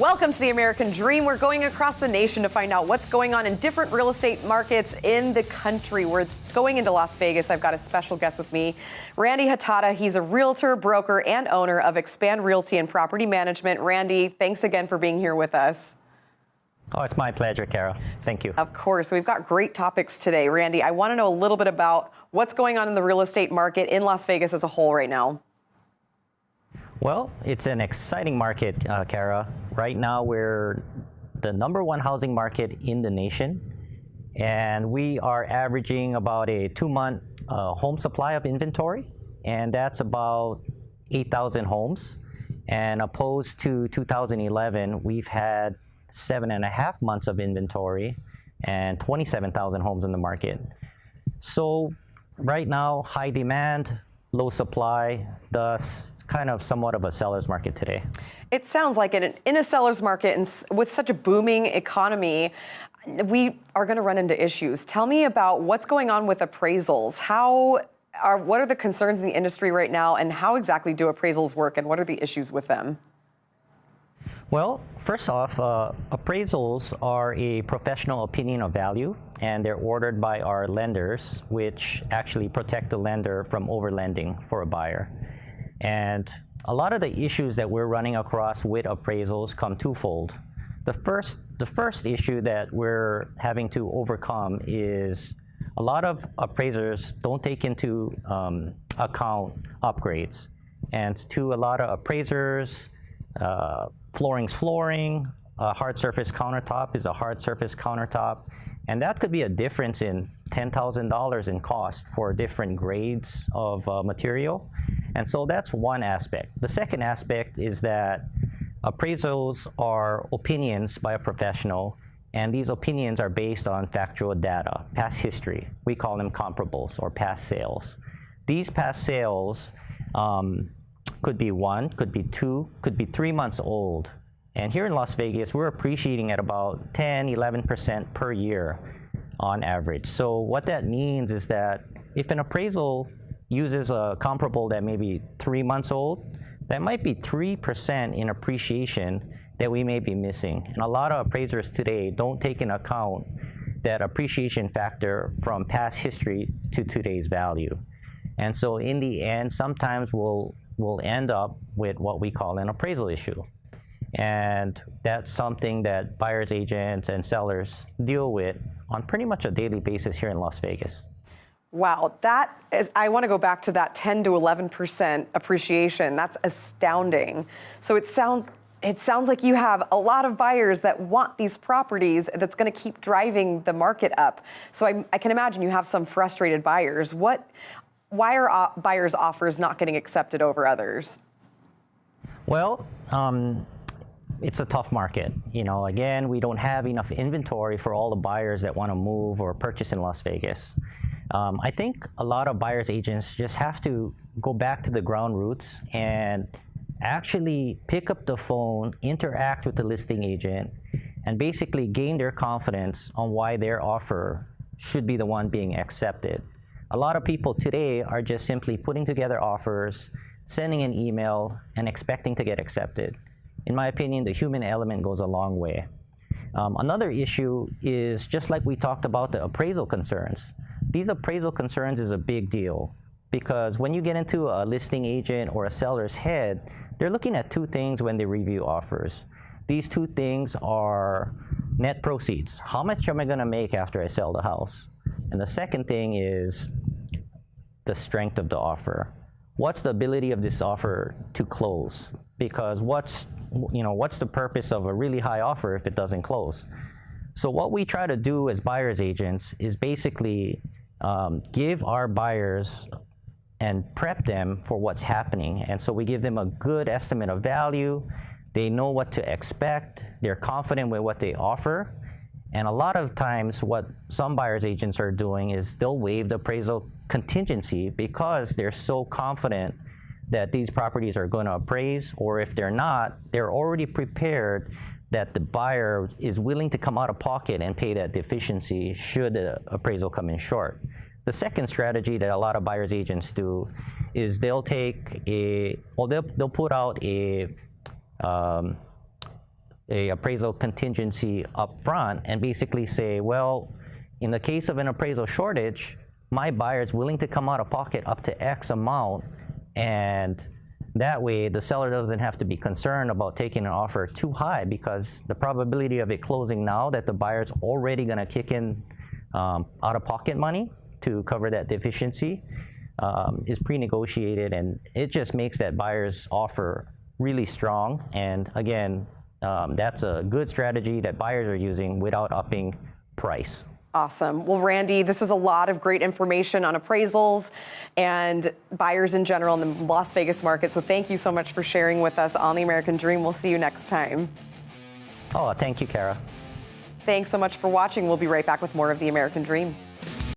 Welcome to the American Dream. We're going across the nation to find out what's going on in different real estate markets in the country. We're going into Las Vegas. I've got a special guest with me, Randy Hatada. He's a realtor, broker, and owner of Expand Realty and Property Management. Randy, thanks again for being here with us. Oh, it's my pleasure, Kara. Thank you. Of course. We've got great topics today. Randy, I want to know a little bit about what's going on in the real estate market in Las Vegas as a whole right now. Well, it's an exciting market, Kara. Right now, we're the #1 housing market in the nation, and we are averaging about a 2-month home supply of inventory, and that's about 8,000 homes. And opposed to 2011, we've had 7.5 months of inventory and 27,000 homes in the market. So right now, high demand, low supply, thus it's kind of somewhat of a seller's market today. It sounds like it. In a seller's market and with such a booming economy, we are going to run into issues. Tell me about what's going on with appraisals. What are the concerns in the industry right now, and how exactly do appraisals work, and what are the issues with them? Well, first off, appraisals are a professional opinion of value, and they're ordered by our lenders, which actually protect the lender from overlending for a buyer. And a lot of the issues that we're running across with appraisals come twofold. The first issue that we're having to overcome is a lot of appraisers don't take into account upgrades. And to a lot of appraisers, flooring's flooring, a hard surface countertop is a hard surface countertop, and that could be a difference in $10,000 in cost for different grades of material. And so that's one aspect. The second aspect is that appraisals are opinions by a professional, and these opinions are based on factual data, past history. We call them comparables or past sales. These past sales could be 1, could be 2, could be 3 months old. And here in Las Vegas, we're appreciating at about 10, 11% per year on average. So what that means is that if an appraisal uses a comparable that may be 3 months old, that might be 3% in appreciation that we may be missing. And a lot of appraisers today don't take into account that appreciation factor from past history to today's value. And so in the end, sometimes we'll end up with what we call an appraisal issue. And that's something that buyers agents and sellers deal with on pretty much a daily basis here in Las Vegas. Wow, I want to go back to that 10 to 11% appreciation. That's astounding. So it sounds like you have a lot of buyers that want these properties that's going to keep driving the market up. So I can imagine you have some frustrated buyers. Why are buyers' offers not getting accepted over others? Well, it's a tough market. Again, we don't have enough inventory for all the buyers that want to move or purchase in Las Vegas. I think a lot of buyers agents just have to go back to the ground roots and actually pick up the phone, interact with the listing agent, and basically gain their confidence on why their offer should be the one being accepted. A lot of people today are just simply putting together offers, sending an email, and expecting to get accepted. In my opinion, the human element goes a long way. Another issue is, just like we talked about the appraisal concerns, these appraisal concerns is a big deal, because when you get into a listing agent or a seller's head, they're looking at 2 things when they review offers. These 2 things are net proceeds. How much am I going to make after I sell the house? And the second thing is the strength of the offer. What's the ability of this offer to close? Because what's the purpose of a really high offer if it doesn't close? So what we try to do as buyers agents is basically give our buyers and prep them for what's happening. And so we give them a good estimate of value. They know what to expect. They're confident with what they offer. And a lot of times what some buyers agents are doing is they'll waive the appraisal contingency because they're so confident that these properties are going to appraise, or if they're not, they're already prepared that the buyer is willing to come out of pocket and pay that deficiency should the appraisal come in short. The second strategy that a lot of buyers agents do is they'll put out a appraisal contingency up front and basically say, well, in the case of an appraisal shortage, my buyer is willing to come out of pocket up to X amount, and that way the seller doesn't have to be concerned about taking an offer too high, because the probability of it closing now that the buyer's already going to kick in out-of-pocket money to cover that deficiency is pre-negotiated, and it just makes that buyer's offer really strong. And again, that's a good strategy that buyers are using without upping price. Awesome. Well, Randy, this is a lot of great information on appraisals and buyers in general in the Las Vegas market. So thank you so much for sharing with us on The American Dream. We'll see you next time. Oh, thank you, Kara. Thanks so much for watching. We'll be right back with more of The American Dream.